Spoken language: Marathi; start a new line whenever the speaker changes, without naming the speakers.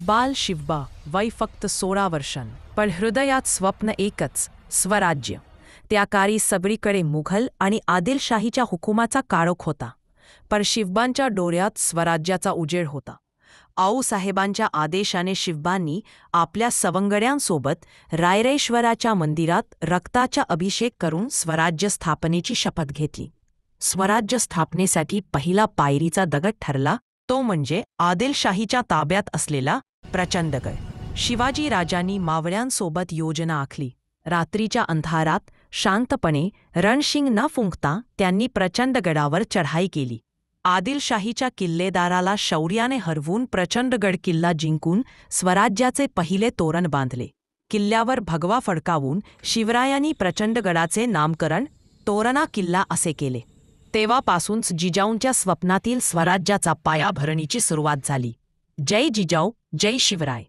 बाल शिवबा, वय फक्त 16 वर्षां, पण हृदयात स्वप्न एकच, स्वराज्य. त्या काळी सगळीकडे मुघल आणि आदिलशाहीच्या हुकुमाचा काळोख होता, पण शिवबांच्या डोळ्यात स्वराज्याचा उजेड होता. आऊसाहेबांच्या आदेशाने शिवबांनी आपल्या सवंगड्यांसोबत रायरेश्वराच्या मंदिरात रक्ताचा अभिषेक करून स्वराज्य स्थापनेची शपथ घेतली. स्वराज्य स्थापनेसाठी पहिला पायरीचा दगड ठरला तो म्हणजे आदिलशाहीच्या ताब्यात असलेला प्रचंडगड. शिवाजी राजांनी मावळ्यांसोबत योजना आखली. रात्रीच्या अंधारात शांतपणे रणशिंग न फुंकता त्यांनी प्रचंडगडावर चढाई केली. आदिलशाहीच्या किल्लेदाराला शौर्याने हरवून प्रचंडगड किल्ला जिंकून स्वराज्याचे पहिले तोरण बांधले. किल्ल्यावर भगवा फडकावून शिवरायांनी प्रचंडगडाचे नामकरण तोरणा किल्ला असे केले. तेव्हापासूनच जिजाऊंच्या स्वप्नातील स्वराज्याचा पायाभरणीची सुरुवात झाली. जय जिजाऊ, जय शिवराय.